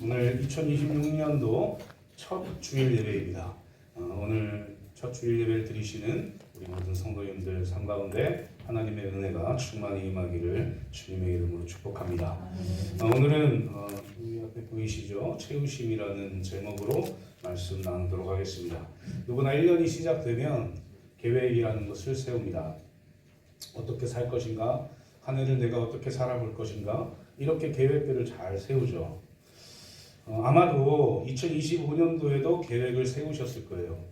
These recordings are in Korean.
오늘 2026년도 첫 주일 예배입니다. 오늘 첫 주일 예배를 드리시는 우리 모든 성도님들 삶 가운데 하나님의 은혜가 충만히 임하기를 주님의 이름으로 축복합니다. 오늘은 여기 앞에 보이시죠? 채우심이라는 제목으로 말씀 나누도록 하겠습니다. 누구나 1년이 시작되면 계획이라는 것을 세웁니다. 어떻게 살 것인가? 한 해를 내가 어떻게 살아볼 것인가? 이렇게 계획들을 잘 세우죠. 아마도 2025년도에도 계획을 세우셨을 거예요.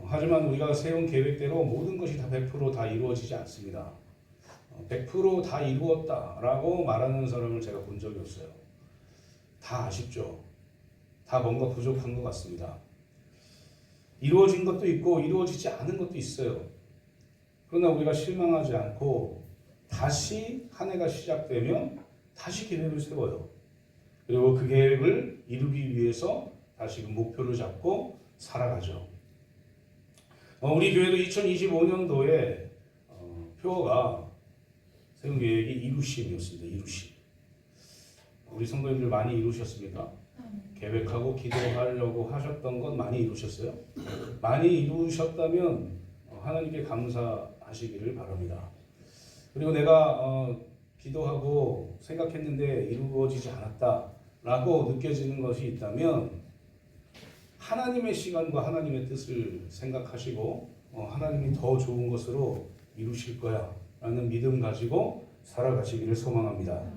하지만 우리가 세운 계획대로 모든 것이 다 100% 다 이루어지지 않습니다. 100% 다 이루었다라고 말하는 사람을 제가 본 적이 없어요. 다 아쉽죠. 다 뭔가 부족한 것 같습니다. 이루어진 것도 있고 이루어지지 않은 것도 있어요. 그러나 우리가 실망하지 않고 다시 한 해가 시작되면 다시 계획을 세워요. 그리고 그 계획을 이루기 위해서 다시 그 목표를 잡고 살아가죠. 우리 교회도 2025년도에 표어가 세운 계획이 이루심이었습니다. 이루심. 우리 성도님들 많이 이루셨습니까? 계획하고 기도하려고 하셨던 건 많이 이루셨어요? 많이 이루셨다면 하나님께 감사하시기를 바랍니다. 그리고 내가 기도하고 생각했는데 이루어지지 않았다라고 느껴지는 것이 있다면 하나님의 시간과 하나님의 뜻을 생각하시고 하나님이 더 좋은 것으로 이루실 거야 라는 믿음 가지고 살아가시기를 소망합니다.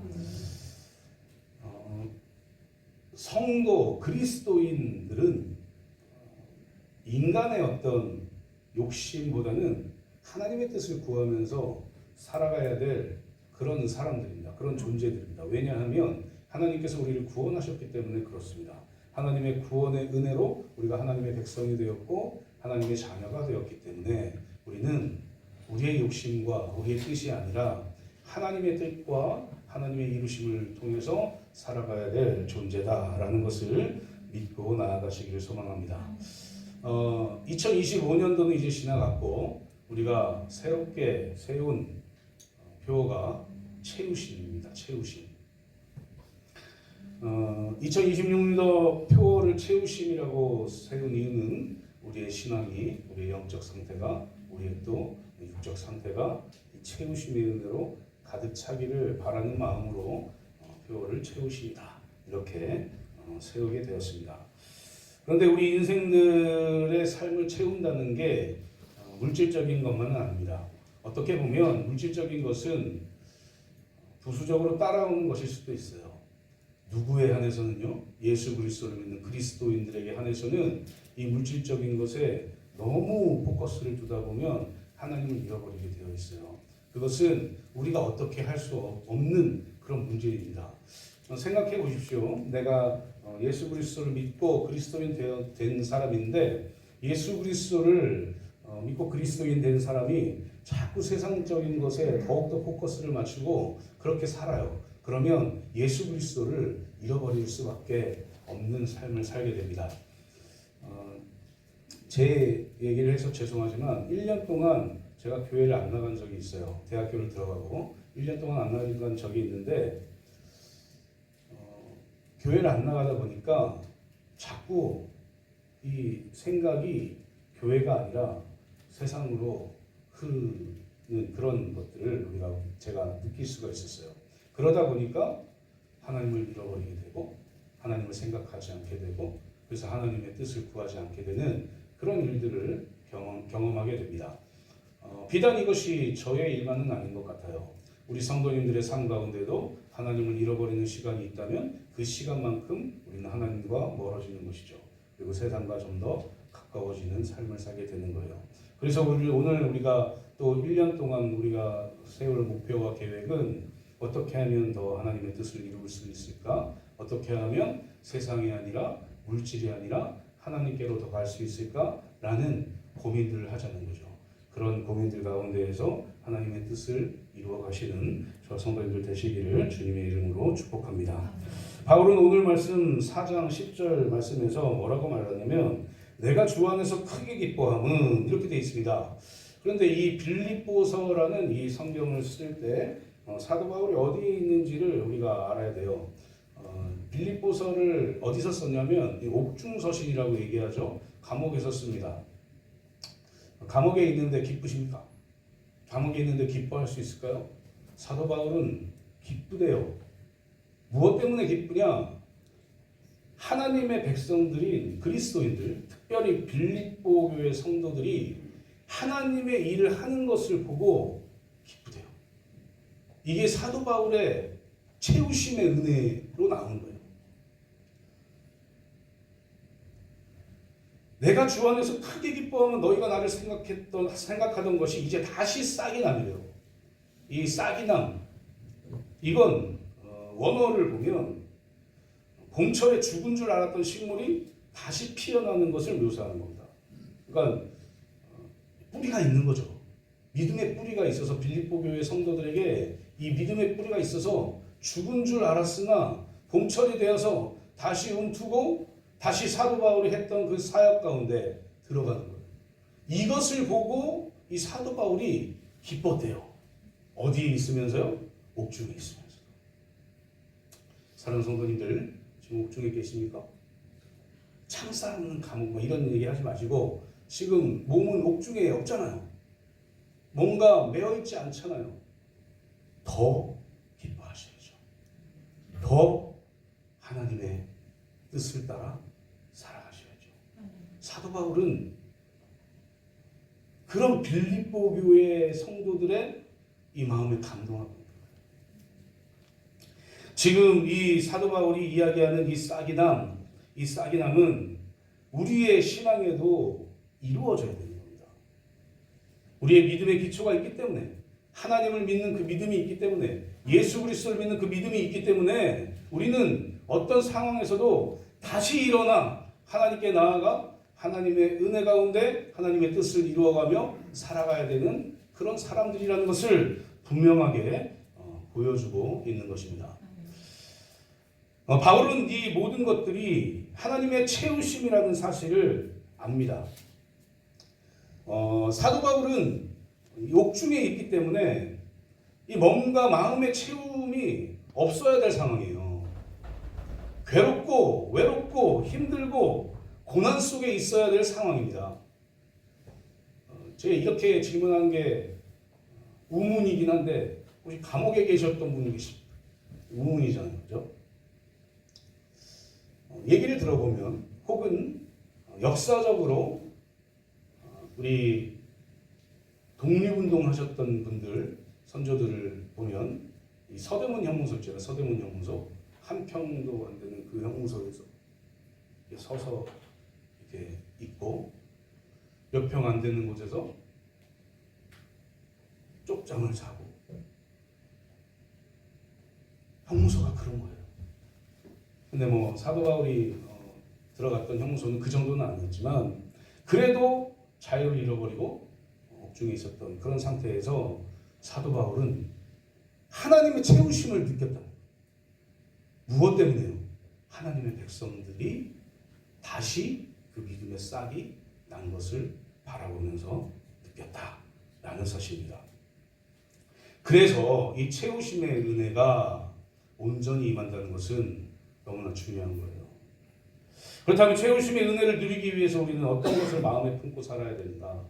성도 그리스도인들은 인간의 어떤 욕심보다는 하나님의 뜻을 구하면서 살아가야 될 그런 사람들입니다. 그런 존재들입니다. 왜냐하면 하나님께서 우리를 구원하셨기 때문에 그렇습니다. 하나님의 구원의 은혜로 우리가 하나님의 백성이 되었고 하나님의 자녀가 되었기 때문에 우리는 우리의 욕심과 우리의 뜻이 아니라 하나님의 뜻과 하나님의 이루심을 통해서 살아가야 될 존재다라는 것을 믿고 나아가시기를 소망합니다. 2025년도는 이제 지나갔고 우리가 새롭게 세운 표어가 채우심입니다. 채우심. 2026년도 표어를 채우심이라고 세운 이유는 우리의 신앙이, 우리의 영적 상태가, 우리의 또 육적 상태가 이 채우심의 은혜로 가득 차기를 바라는 마음으로 표어를 채우심이다. 이렇게 세우게 되었습니다. 그런데 우리 인생들의 삶을 채운다는 게 물질적인 것만은 아닙니다. 어떻게 보면 물질적인 것은 부수적으로 따라오는 것일 수도 있어요. 누구에 한해서는요, 예수 그리스도를 믿는 그리스도인들에게 한해서는 이 물질적인 것에 너무 포커스를 두다 보면 하나님을 잃어버리게 되어 있어요. 그것은 우리가 어떻게 할 수 없는 그런 문제입니다. 생각해 보십시오. 내가 예수 그리스도를 믿고 그리스도인 된 사람인데 예수 그리스도를 믿고 그리스도인 된 사람이 자꾸 세상적인 것에 더욱더 포커스를 맞추고 그렇게 살아요. 그러면 예수 그리스도를 잃어버릴 수밖에 없는 삶을 살게 됩니다. 제 얘기를 해서 죄송하지만 1년 동안 제가 교회를 안 나간 적이 있어요. 대학교를 들어가고 1년 동안 안 나간 적이 있는데 교회를 안 나가다 보니까 자꾸 이 생각이 교회가 아니라 세상으로 흐르는 그런 것들을 제가 느낄 수가 있었어요. 그러다 보니까 하나님을 잃어버리게 되고 하나님을 생각하지 않게 되고 그래서 하나님의 뜻을 구하지 않게 되는 그런 일들을 경험하게 됩니다. 비단 이것이 저의 일만은 아닌 것 같아요. 우리 성도님들의 삶 가운데도 하나님을 잃어버리는 시간이 있다면 그 시간만큼 우리는 하나님과 멀어지는 것이죠. 그리고 세상과 좀 더 가까워지는 삶을 살게 되는 거예요. 그래서 오늘 우리가 또 1년 동안 우리가 세울 목표와 계획은 어떻게 하면 더 하나님의 뜻을 이룰 수 있을까? 어떻게 하면 세상이 아니라 물질이 아니라 하나님께로 더 갈 수 있을까? 라는 고민들을 하자는 거죠. 그런 고민들 가운데에서 하나님의 뜻을 이루어 가시는 저 성도님들 되시기를 주님의 이름으로 축복합니다. 바울은 오늘 말씀 4장 10절 말씀에서 뭐라고 말하냐면 내가 주 안에서 크게 기뻐함은 이렇게 되어 있습니다. 그런데 이 빌립보서라는 이 성경을 쓸 때 사도 바울이 어디에 있는지를 우리가 알아야 돼요. 빌립보서를 어디서 썼냐면 이 옥중서신이라고 얘기하죠. 감옥에서 씁니다. 감옥에 있는데 기쁘십니까? 감옥에 있는데 기뻐할 수 있을까요? 사도 바울은 기쁘대요. 무엇 때문에 기쁘냐? 하나님의 백성들인 그리스도인들, 특별히 빌립보 교회 성도들이 하나님의 일을 하는 것을 보고 기쁘대요. 이게 사도 바울의 채우심의 은혜로 나오는 거예요. 내가 주 안에서 크게 기뻐하면 너희가 나를 생각하던 것이 이제 다시 싹이 나네요. 이 싹이 남, 이건 원어를 보면 봄철에 죽은 줄 알았던 식물이 다시 피어나는 것을 묘사하는 겁니다. 그러니까 뿌리가 있는 거죠. 믿음의 뿌리가 있어서 빌립보 교회 성도들에게 이 믿음의 뿌리가 있어서 죽은 줄 알았으나 봄철이 되어서 다시 움트고 다시 사도 바울이 했던 그 사역 가운데 들어가는 거예요. 이것을 보고 이 사도 바울이 기뻤대요. 어디에 있으면서요? 옥중에 있으면서. 사랑하는 성도님들, 지금 옥중에 계십니까? 창 쌓는 감옥 이런 얘기 하지 마시고 지금 몸은 옥중에 없잖아요. 뭔가 매어있지 않잖아요. 더 기뻐하셔야죠. 더 하나님의 뜻을 따라 살아가셔야죠. 사도 바울은 그런 빌립보 교회 성도들의 이 마음에 감동하고 있는 거예요. 지금 이 사도 바울이 이야기하는 이 싹이남은 우리의 신앙에도 이루어져야 되는 겁니다. 우리의 믿음의 기초가 있기 때문에, 하나님을 믿는 그 믿음이 있기 때문에, 예수 그리스도를 믿는 그 믿음이 있기 때문에 우리는 어떤 상황에서도 다시 일어나 하나님께 나아가 하나님의 은혜 가운데 하나님의 뜻을 이루어가며 살아가야 되는 그런 사람들이라는 것을 분명하게 보여주고 있는 것입니다. 바울은 이 모든 것들이 하나님의 채우심이라는 사실을 압니다. 사도 바울은 옥중에 있기 때문에 이 몸과 마음의 채움이 없어야 될 상황이에요. 괴롭고 외롭고 힘들고 고난 속에 있어야 될 상황입니다. 제가 이렇게 질문한 게 우문이긴 한데 혹시 감옥에 계셨던 분이 계십니까? 우문이잖아요. 그죠? 얘기를 들어보면 혹은 역사적으로 우리 독립운동 하셨던 분들, 선조들을 보면 이 서대문 형무소 있잖아요. 서대문 형무소. 한 평도 안 되는 그 형무소에서 이렇게 서서 이렇게 있고 몇 평 안 되는 곳에서 쪽잠을 자고 형무소가 그런 거예요. 근데 뭐 사도 바울이 들어갔던 형무소는 그 정도는 아니었지만 그래도 자유를 잃어버리고 옥중에 있었던 그런 상태에서 사도 바울은 하나님의 채우심을 느꼈다. 무엇 때문에요? 하나님의 백성들이 다시 그 믿음의 싹이 난 것을 바라보면서 느꼈다라는 사실입니다. 그래서 이 채우심의 은혜가 온전히 임한다는 것은 너무나 중요한 거예요. 그렇다면 채우심의 은혜를 누리기 위해서 우리는 어떤 것을 마음에 품고 살아야 된다?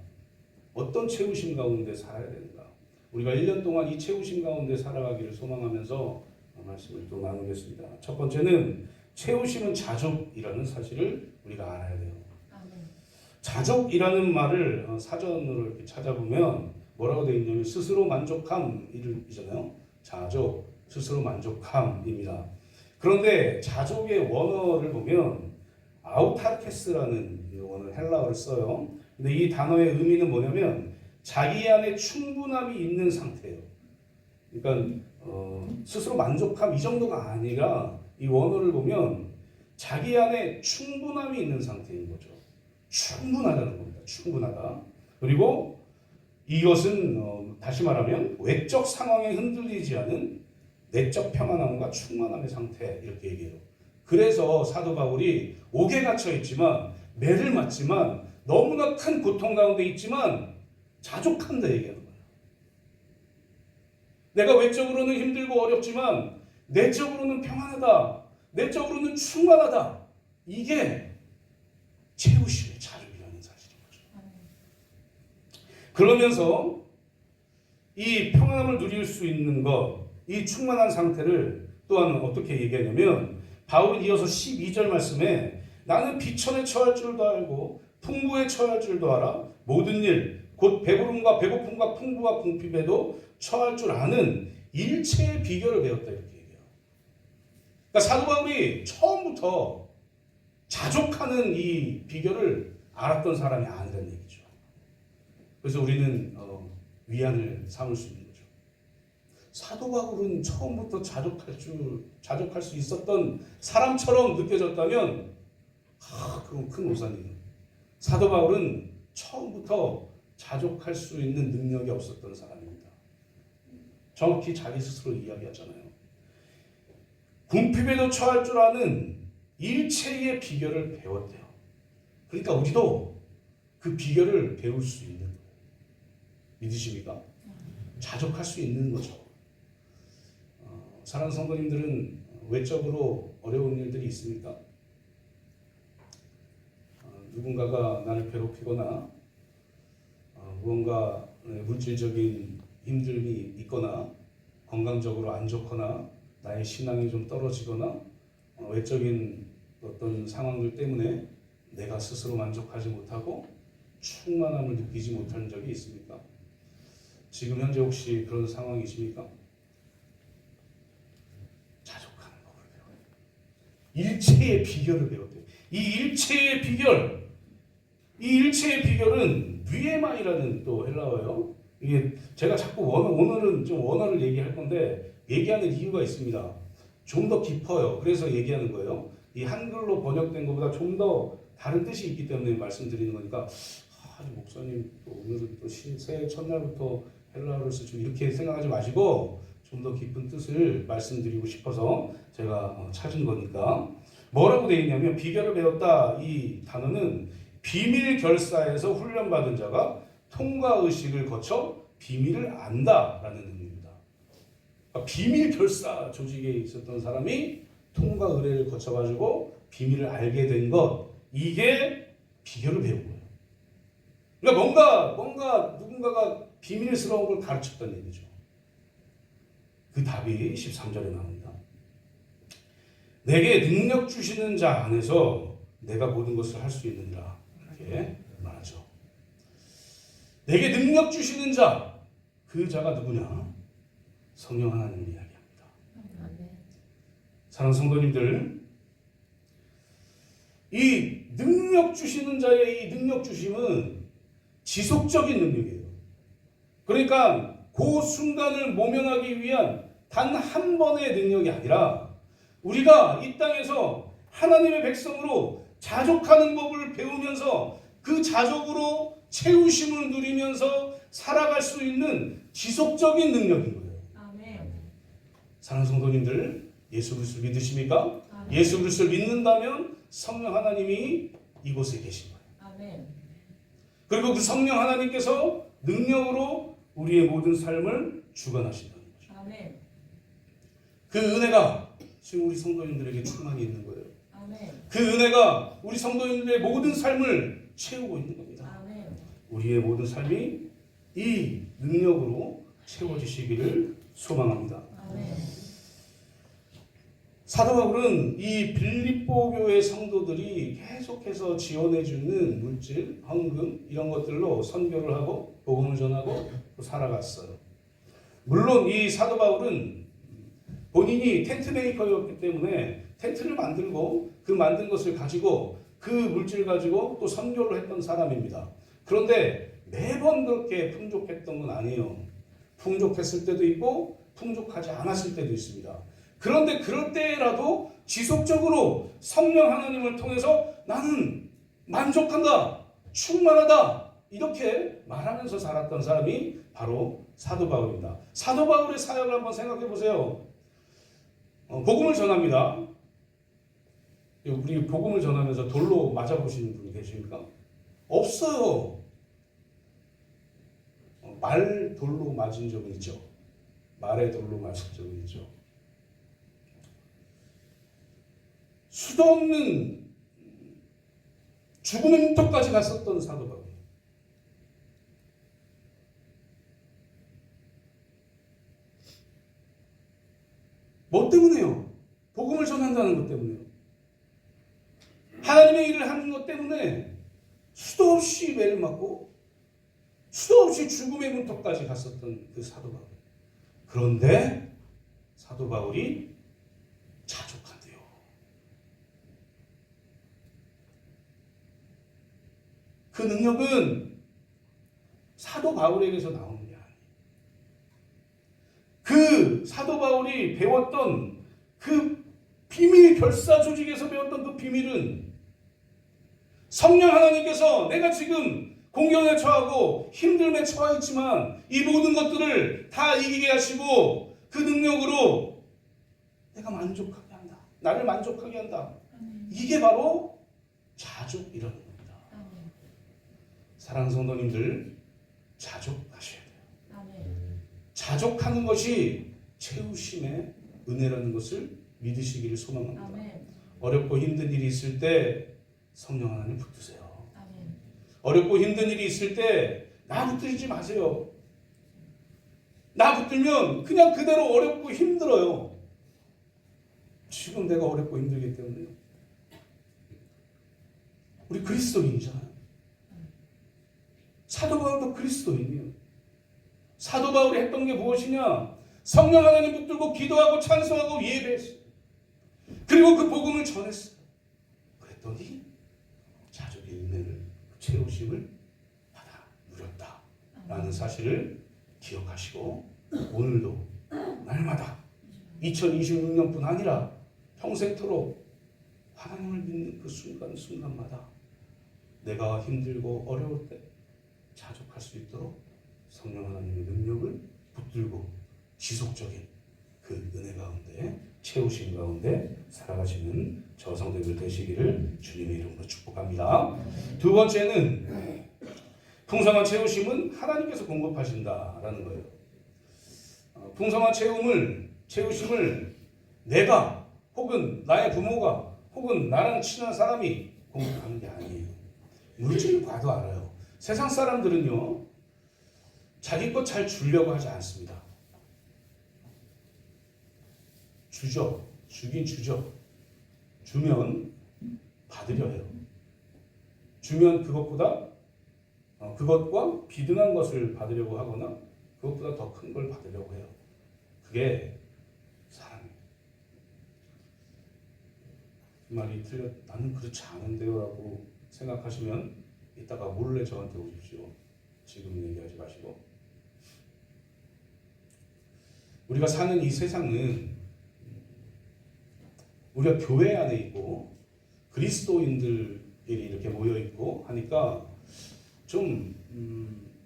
어떤 채우심 가운데 살아야 된다? 우리가 1년 동안 이 채우심 가운데 살아가기를 소망하면서 말씀을 또 나누겠습니다. 첫 번째는 채우심은 자족이라는 사실을 우리가 알아야 돼요. 자족이라는 말을 사전으로 이렇게 찾아보면 뭐라고 되어 있냐면 스스로 만족함이잖아요. 자족, 스스로 만족함입니다. 그런데 자족의 원어를 보면 아우타르케스라는 원어를 헬라어를 써요. 근데 이 단어의 의미는 뭐냐면 자기 안에 충분함이 있는 상태예요. 그러니까 스스로 만족함 이 정도가 아니라 이 원어를 보면 자기 안에 충분함이 있는 상태인 거죠. 충분하다는 겁니다. 충분하다. 그리고 이것은 다시 말하면 외적 상황에 흔들리지 않은 내적 평안함과 충만함의 상태 이렇게 얘기해요. 그래서 사도 바울이 옥에 갇혀 있지만 매를 맞지만 너무나 큰 고통 가운데 있지만 자족한다 얘기하는 거예요. 내가 외적으로는 힘들고 어렵지만 내적으로는 평안하다. 내적으로는 충만하다. 이게 채우심의 자료라는 사실인 거죠. 그러면서 이 평안함을 누릴 수 있는 것, 이 충만한 상태를 또한 어떻게 얘기하냐면 바울은 이어서 12절 말씀에 나는 비천에 처할 줄도 알고 풍부에 처할 줄도 알아 모든 일 곧 배부름과 배고픔과 풍부와 궁핍에도 처할 줄 아는 일체의 비결을 배웠다 이렇게 얘기해요. 그러니까 사도 바울이 처음부터 자족하는 이 비결을 알았던 사람이 아니라는 얘기죠. 그래서 우리는 위안을 삼을 수 있는 거죠. 사도 바울은 처음부터 자족할 수 있었던 사람처럼 느껴졌다면 그건 큰 오산이에요. 사도 바울은 처음부터 자족할 수 있는 능력이 없었던 사람입니다. 정확히 자기 스스로 이야기하잖아요. 궁핍에도 처할 줄 아는 일체의 비결을 배웠대요. 그러니까 우리도 그 비결을 배울 수 있는 거예요. 믿으십니까? 자족할 수 있는 거죠. 사랑하는 성도님들은 외적으로 어려운 일들이 있습니까? 누군가가 나를 괴롭히거나 무언가 물질적인 힘듦이 있거나 건강적으로 안 좋거나 나의 신앙이 좀 떨어지거나 외적인 어떤 상황들 때문에 내가 스스로 만족하지 못하고 충만함을 느끼지 못하는 적이 있습니까? 지금 현재 혹시 그런 상황이십니까? 자족하는 법을 배워요. 일체의 비결을 배웠대요. 이 일체의 비결은 위에마이라는 또 헬라어예요. 이게 제가 자꾸 오늘은 좀 원어를 얘기할 건데 얘기하는 이유가 있습니다. 좀 더 깊어요. 그래서 얘기하는 거예요. 이 한글로 번역된 것보다 좀 더 다른 뜻이 있기 때문에 말씀드리는 거니까 목사님 또 오늘은 또 새해 첫날부터 헬라어를 쓰죠 이렇게 생각하지 마시고 좀 더 깊은 뜻을 말씀드리고 싶어서 제가 찾은 거니까 뭐라고 되어 있냐면 비결을 배웠다 이 단어는 비밀 결사에서 훈련받은 자가 통과 의식을 거쳐 비밀을 안다라는 의미입니다. 그러니까 비밀 결사 조직에 있었던 사람이 통과 의례를 거쳐가지고 비밀을 알게 된 것 이게 비결을 배운 거예요. 그러니까 뭔가 누군가가 비밀스러운 걸 가르쳤다는 얘기죠. 그 답이 13절에 나옵니다. 내게 능력 주시는 자 안에서 내가 모든 것을 할 수 있느니라 이렇게 말하죠. 내게 능력 주시는 자, 그 자가 누구냐? 성령 하나님을 이야기합니다. 사랑하는 성도님들, 이 능력 주시는 자의 이 능력 주심은 지속적인 능력이에요. 그러니까 그 순간을 모면하기 위한 단 한 번의 능력이 아니라 우리가 이 땅에서 하나님의 백성으로 자족하는 법을 배우면서 그 자족으로 채우심을 누리면서 살아갈 수 있는 지속적인 능력인 거예요. 아멘. 사랑하는 성도님들, 예수 그리스도를 믿으십니까? 아멘. 예수 그리스도를 믿는다면 성령 하나님이 이곳에 계신 거예요. 아멘. 그리고 그 성령 하나님께서 능력으로 우리의 모든 삶을 주관하신다는 거죠. 아멘. 그 은혜가 지금 우리 성도님들에게 충만히 있는 거예요. 아멘. 그 은혜가 우리 성도님들의 모든 삶을 채우고 있는 겁니다. 아멘. 우리의 모든 삶이 이 능력으로 채워지시기를 소망합니다. 아멘. 사도 바울은 이 빌립보 교회 성도들이 계속해서 지원해주는 물질, 헌금 이런 것들로 선교를 하고 복음을 전하고 또 살아갔어요. 물론 이 사도 바울은 본인이 텐트 메이커였기 때문에 텐트를 만들고 그 만든 것을 가지고 그 물질 가지고 또 선교를 했던 사람입니다. 그런데 매번 그렇게 풍족했던 건 아니에요. 풍족했을 때도 있고 풍족하지 않았을 때도 있습니다. 그런데 그럴 때라도 지속적으로 성령 하나님을 통해서 나는 만족한다, 충만하다 이렇게 말하면서 살았던 사람이 바로 사도 바울입니다. 사도 바울의 사역을 한번 생각해 보세요. 복음을 전합니다. 우리 복음을 전하면서 돌로 맞아보시는 분이 계십니까? 없어요. 말 돌로 맞은 적은 있죠. 말에 돌로 맞은 적은 있죠. 수도 없는 죽음의 문턱까지 갔었던 사도 바울. 뭐 때문에요? 복음을 전한다는 것 때문에요. 하나님의 일을 하는 것 때문에 수도 없이 매를 맞고 수도 없이 죽음의 문턱까지 갔었던 그 사도 바울. 그런데 사도 바울이 자족한대요. 그 능력은 사도 바울에게서 나오는 게 아니에요. 그 사도 바울이 배웠던 그 비밀, 결사 조직에서 배웠던 그 비밀은 성령 하나님께서 내가 지금 공경에 처하고 힘듦에 처해 있지만 이 모든 것들을 다 이기게 하시고 그 능력으로 내가 만족하게 한다. 나를 만족하게 한다. 이게 바로 자족이라는 겁니다. 사랑하는 성도님들, 자족하셔야 돼요. 자족하는 것이 채우심의 은혜라는 것을 믿으시기를 소망합니다. 어렵고 힘든 일이 있을 때 성령 하나님 붙드세요. 어렵고 힘든 일이 있을 때 나 붙들지 마세요. 나 붙들면 그냥 그대로 어렵고 힘들어요. 지금 내가 어렵고 힘들기 때문에. 우리 그리스도인이잖아요. 사도 바울도 그리스도인이에요. 사도 바울이 했던 게 무엇이냐? 성령 하나님 붙들고 기도하고 찬송하고 예배했어요. 그리고 그 복음을 전했어요. 그랬더니 자족의 은혜를, 채우심을 받아 누렸다라는 사실을 기억하시고 오늘도 날마다 2026년뿐 아니라 평생토록 하나님을 믿는 그 순간순간마다 내가 힘들고 어려울 때 자족할 수 있도록 성령 하나님의 능력을 붙들고 지속적인 그 은혜 가운데 채우심 가운데 살아가시는 저 성도들 되시기를 주님의 이름으로 축복합니다. 두 번째는 풍성한 채우심은 하나님께서 공급하신다라는 거예요. 풍성한 채우심을 내가 혹은 나의 부모가 혹은 나랑 친한 사람이 공급하는 게 아니에요. 물질을 봐도 알아요. 세상 사람들은요, 자기 것 잘 주려고 하지 않습니다. 주죠. 주긴 주죠. 주면 받으려 해요. 주면 그것과 비등한 것을 받으려고 하거나 그것보다 더 큰 걸 받으려고 해요. 그게 사랑이에요. 그 말이 나는 그렇지 않은데요 라고 생각하시면 이따가 몰래 저한테 오십시오. 지금 얘기하지 마시고. 우리가 사는 이 세상은 우리가 교회 안에 있고 그리스도인들끼리 이렇게 모여 있고 하니까 좀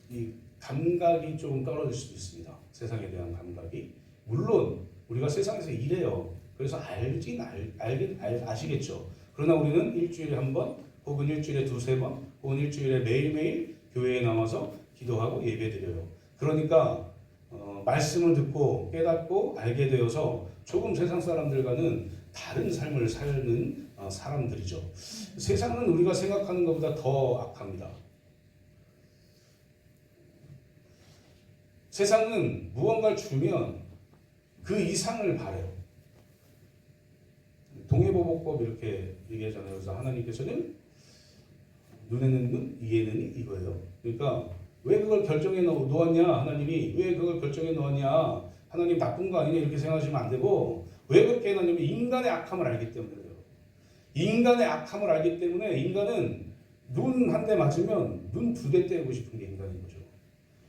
이 감각이 조금 떨어질 수도 있습니다. 세상에 대한 감각이. 물론 우리가 세상에서 일해요. 그래서 아시겠죠. 그러나 우리는 일주일에 한 번, 혹은 일주일에 두세 번, 혹은 일주일에 매일매일 교회에 나와서 기도하고 예배드려요. 그러니까 말씀을 듣고 깨닫고 알게 되어서 조금 세상 사람들과는 다른 삶을 사는 사람들이죠. 세상은 우리가 생각하는 것보다 더 악합니다. 세상은 무언가를 주면 그 이상을 바래요. 동해보복법 이렇게 얘기하잖아요. 그래서 하나님께서는 눈에는 눈, 이에는 이 이거예요. 그러니까 왜 그걸 결정해 놓았냐? 하나님이 왜 그걸 결정해 놓았냐? 하나님 나쁜 거 아니냐? 이렇게 생각하시면 안 되고 왜 그렇게 해놨냐면 인간의 악함을 알기 때문에 그래요. 인간의 악함을 알기 때문에 인간은 눈 한 대 맞으면 눈 두 대 때리고 싶은 게 인간인 거죠.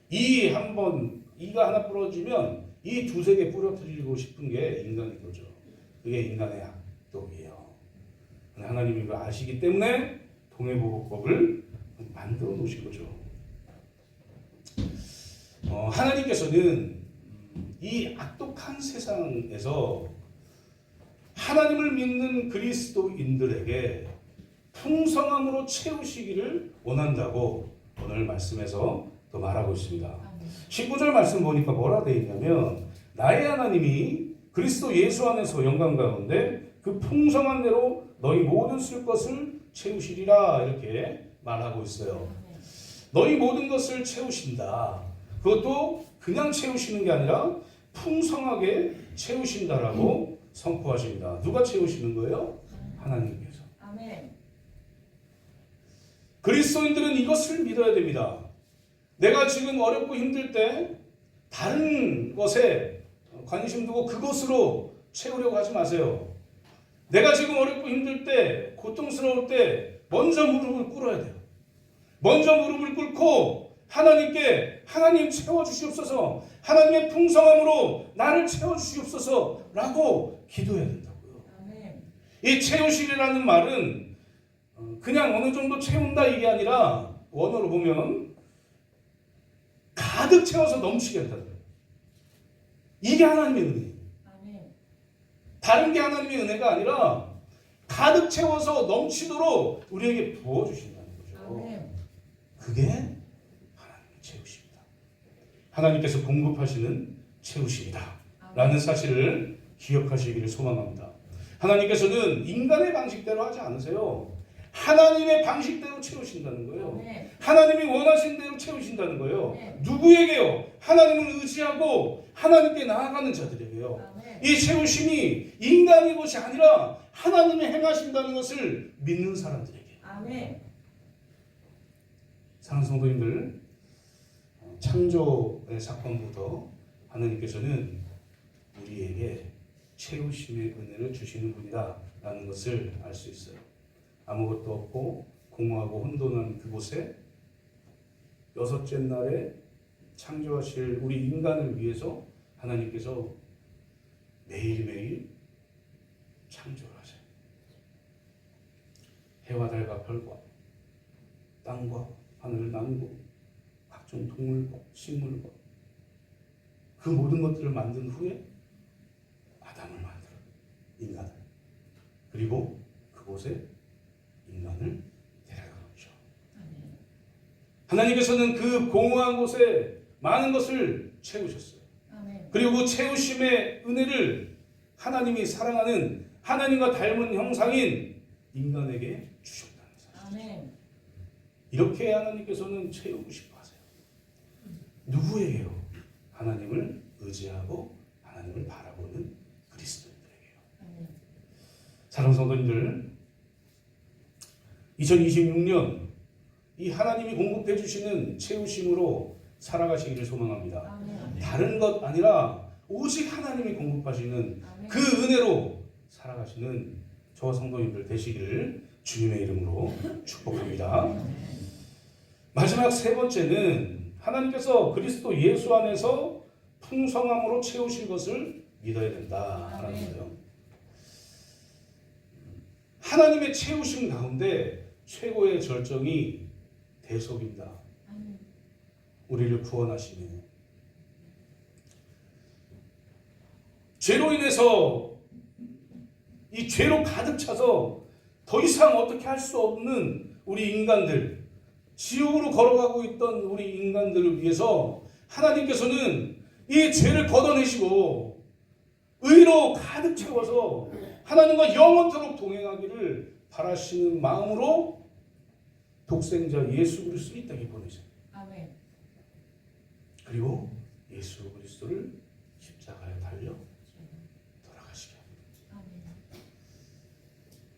이가 하나 부러지면 이 두세 개 부러뜨리고 싶은 게 인간인 거죠. 그게 인간의 악독이에요. 하나님이 그걸 아시기 때문에 동해보복법을 만들어 놓으신 거죠. 하나님께서는 이 악독한 세상에서 하나님을 믿는 그리스도인들에게 풍성함으로 채우시기를 원한다고 오늘 말씀에서 또 말하고 있습니다. 19절 말씀 보니까 뭐라 되어 있냐면 나의 하나님이 그리스도 예수 안에서 영광 가운데 그 풍성한 대로 너희 모든 쓸 것을 채우시리라 이렇게 말하고 있어요. 너희 모든 것을 채우신다. 그것도 그냥 채우시는 게 아니라 풍성하게 채우신다라고 선포하십니다. 누가 채우시는 거예요? 하나님께서. 아멘. 그리스도인들은 이것을 믿어야 됩니다. 내가 지금 어렵고 힘들 때 다른 것에 관심 두고 그것으로 채우려고 하지 마세요. 내가 지금 어렵고 힘들 때, 고통스러울 때 먼저 무릎을 꿇어야 돼요. 먼저 무릎을 꿇고 하나님께 하나님 채워주시옵소서, 하나님의 풍성함으로 나를 채워주시옵소서 라고 기도해야 된다고요. 아멘. 이 채우시리라는 말은 그냥 어느 정도 채운다 이게 아니라 원어로 보면 가득 채워서 넘치게 한다는 거예요. 이게 하나님의 은혜예요. 아멘. 다른 게 하나님의 은혜가 아니라 가득 채워서 넘치도록 우리에게 부어주신다는 거죠. 아멘. 그게 하나님의 채우십니다. 하나님께서 공급하시는 채우십니다 라는 사실을 기억하시기를 소망합니다. 하나님께서는 인간의 방식대로 하지 않으세요. 하나님의 방식대로 채우신다는 거예요. 아멘. 하나님이 원하신 대로 채우신다는 거예요. 네. 누구에게요? 하나님을 의지하고 하나님께 나아가는 자들에게요. 아멘. 이 채우심이 인간의 것이 아니라 하나님이 행하신다는 것을 믿는 사람들에게. 아멘. 사랑하는 성도님들, 창조의 사건부터 하나님께서는 우리에게 채우심의 은혜를 주시는 분이다 라는 것을 알 수 있어요. 아무것도 없고 공허하고 혼돈한 그곳에 여섯째 날에 창조하실 우리 인간을 위해서 하나님께서 매일매일 창조를 하세요. 해와 달과 별과 땅과 하늘을 나누고 각종 동물과 식물과 그 모든 것들을 만든 후에 아담을 만들어 인간을, 그리고 그곳에 인간을 데려가죠. 하나님께서는 그 공허한 곳에 많은 것을 채우셨어요. 아멘. 그리고 그 채우심의 은혜를 하나님이 사랑하는 하나님과 닮은 형상인 인간에게 주셨다는 사실. 아멘. 이렇게 하나님께서는 채우고 싶어 하세요. 누구에게요? 하나님을 의지하고 하나님을 바라보는 그리스도인들에게요. 아멘. 사랑하는 성도님들, 2026년 이 하나님이 공급해 주시는 채우심으로 살아가시기를 소망합니다. 아멘. 다른 것 아니라 오직 하나님이 공급하시는 아멘. 그 은혜로 살아가시는 저와 성도님들 되시기를 주님의 이름으로 축복합니다. 마지막 세 번째는 하나님께서 그리스도 예수 안에서 풍성함으로 채우실 것을 믿어야 된다라는 거예요. 하나님의 채우심 가운데 최고의 절정이 대속입니다. 아멘. 우리를 구원하시는 죄로 인해서 이 죄로 가득 차서 더 이상 어떻게 할 수 없는 우리 인간들, 지옥으로 걸어가고 있던 우리 인간들을 위해서 하나님께서는 이 죄를 걷어내시고 의로 가득 채워서 하나님과 영원토록 동행하기를 바라시는 마음으로 독생자 예수 그리스도를 이 땅에 보내세요. 아멘. 그리고 예수 그리스도를 십자가에 달려 돌아가시게 합니다. 아멘.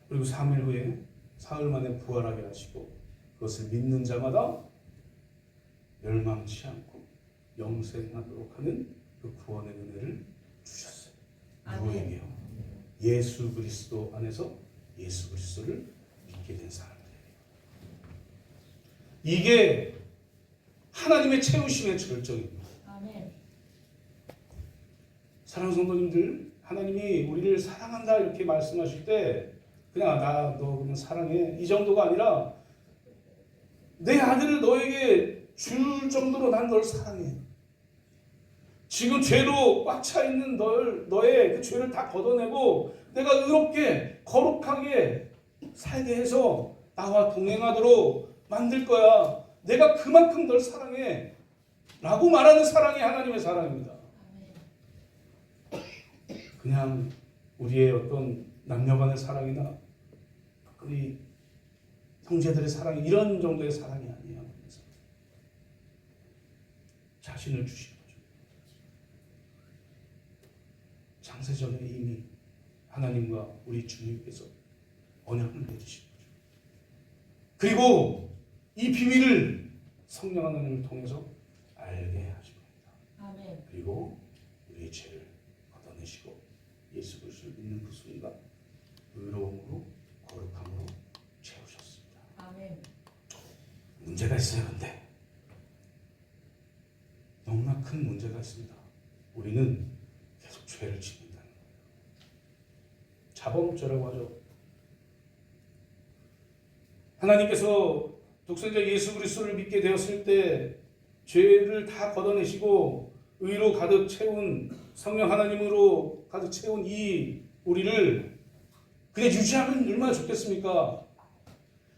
그리고 3일 후에 사흘 만에 부활하게 하시고 그것을 믿는 자마다 멸망치 않고 영생하도록 하는 그 구원의 은혜를 주셨어요. 누구에게요? 예수 그리스도 안에서 예수 그리스도를 믿게 된 사람들에게. 이게 하나님의 채우심의 절정입니다. 아멘. 사랑하는 성도님들, 하나님이 우리를 사랑한다 이렇게 말씀하실 때 그냥 너 그냥 사랑해 이 정도가 아니라 내 아들을 너에게 줄 정도로 난 널 사랑해. 지금 죄로 꽉 차 있는 너의 그 죄를 다 걷어내고 내가 의롭게 거룩하게 살게 해서 나와 동행하도록 만들 거야. 내가 그만큼 널 사랑해 라고 말하는 사랑이 하나님의 사랑입니다. 그냥 우리의 어떤 남녀간의 사랑이나 우리 형제들의 사랑이 이런 정도의 사랑이 아니에요. 그래서 자신을 주신 거죠. 창세전에 이미 하나님과 우리 주님께서 언약을 맺으신 거죠. 그리고 이 비밀을 성령 하나님을 통해서 알게 하신 겁니다. 아멘. 그리고 우리의 죄를 걷어내시고 예수 그리스도를 믿는 그 순간 의로움으로 거룩함으로 채우셨습니다. 아멘. 문제가 있어요. 근데 너무나 큰 문제가 있습니다. 우리는 계속 죄를 짓는다는 거예요. 자범죄라고 하죠. 하나님께서 독생자 예수 그리스도를 믿게 되었을 때 죄를 다 걷어내시고 의로 가득 채운 성령 하나님으로 가득 채운 이 우리를 그냥 유지하면 얼마나 좋겠습니까?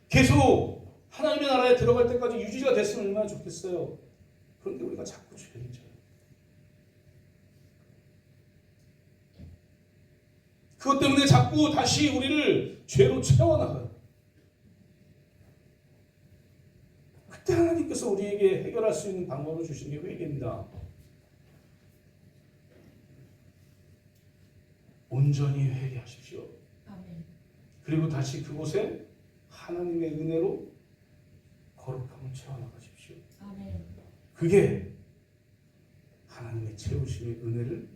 계속 하나님의 나라에 들어갈 때까지 유지가 됐으면 얼마나 좋겠어요. 그런데 우리가 자꾸 죄를 져요. 그것 때문에 자꾸 다시 우리를 죄로 채워나가요. 그때 하나님께서 우리에게 해결할 수 있는 방법을 주신 게 회개입니다. 온전히 회개하십시오. 아멘. 그리고 다시 그곳에 하나님의 은혜로 거룩함을 채워나가십시오. 아멘. 그게 하나님의 채우심의 은혜를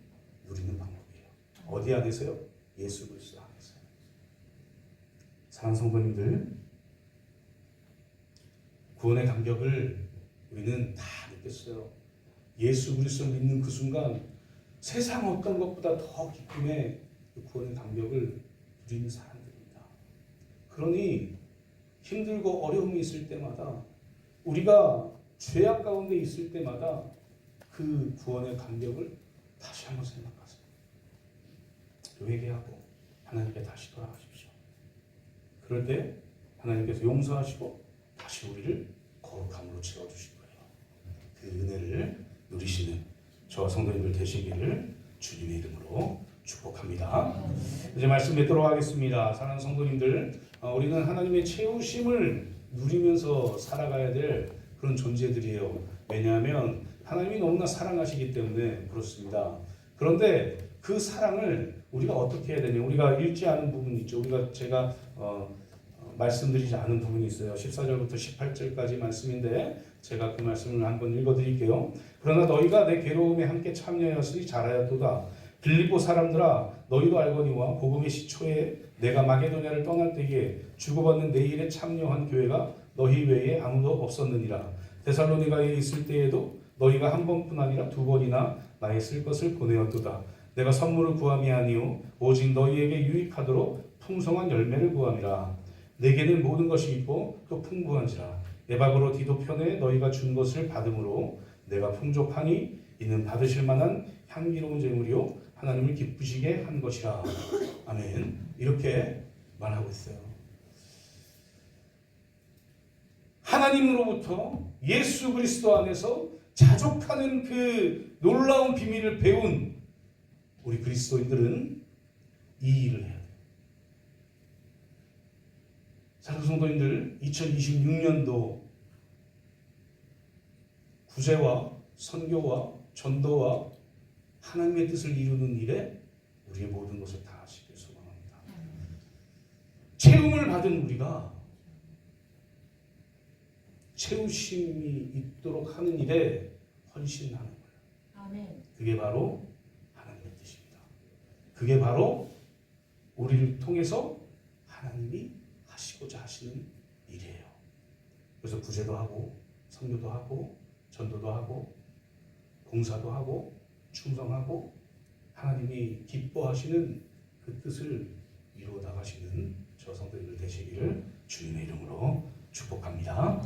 누리는 방법이에요. 어디 안에서요? 예수 그리스도 안에서. 사랑하는 성도님들, 구원의 감격을 우리는 다 느꼈어요. 예수 그리스도를 믿는 그 순간 세상 어떤 것보다 더 기쁨의 그 구원의 감격을 누리는 사람들입니다. 그러니 힘들고 어려움이 있을 때마다 우리가 죄악 가운데 있을 때마다 그 구원의 감격을 다시 한번 생각하세요. 회개하고 하나님께 다시 돌아가십시오. 그럴 때 하나님께서 용서하시고 다시 우리를 거룩함으로 채워주실 거예요. 그 은혜를 누리시는 저와 성도님들 되시기를 주님의 이름으로 축복합니다. 이제 말씀 맺도록 하겠습니다. 사랑하는 성도님들, 우리는 하나님의 채우심을 누리면서 살아가야 될 그런 존재들이에요. 왜냐하면 하나님이 너무나 사랑하시기 때문에 그렇습니다. 그런데 그 사랑을 우리가 어떻게 해야 되냐? 우리가 읽지 않은 부분이 있죠. 제가 말씀드리지 않은 부분이 있어요. 14절부터 18절까지 말씀인데 제가 그 말씀을 한번 읽어드릴게요. 그러나 너희가 내 괴로움에 함께 참여하였으니 잘하였도다. 빌립보 사람들아, 너희도 알거니와 복음의 시초에 내가 마게도냐를 떠날 때에 주고받는 내 일에 참여한 교회가 너희 외에 아무도 없었느니라. 데살로니가에 있을 때에도 너희가 한 번뿐 아니라 두 번이나 나의 쓸 것을 보내었도다. 내가 선물을 구함이 아니요 오직 너희에게 유익하도록 풍성한 열매를 구함이라. 내게는 모든 것이 있고 또 풍부한지라. 에바고로 디도 편에 너희가 준 것을 받음으로 내가 풍족하니 이는 받으실 만한 향기로운 제물이요 하나님을 기쁘시게 한 것이라. 아멘. 이렇게 말하고 있어요. 하나님으로부터 예수 그리스도 안에서 자족하는 그 놀라운 비밀을 배운 우리 그리스도인들은 이 일을 해야 돼요. 사랑하는 성도님들, 2026년도 구제와 선교와 전도와 하나님의 뜻을 이루는 일에 우리의 모든 것을 다 하시길 소망합니다. 채움을 받은 우리가 채우심이 있도록 하는 일에 헌신하는 거예요. 아멘. 그게 바로 하나님의 뜻입니다. 그게 바로 우리를 통해서 하나님이 하시고자 하시는 일이에요. 그래서 구제도 하고 선교도 하고 전도도 하고 봉사도 하고 충성하고 하나님이 기뻐하시는 그 뜻을 이루어 나가시는 저 성도님들 되시기를 주님의 이름으로 축복합니다.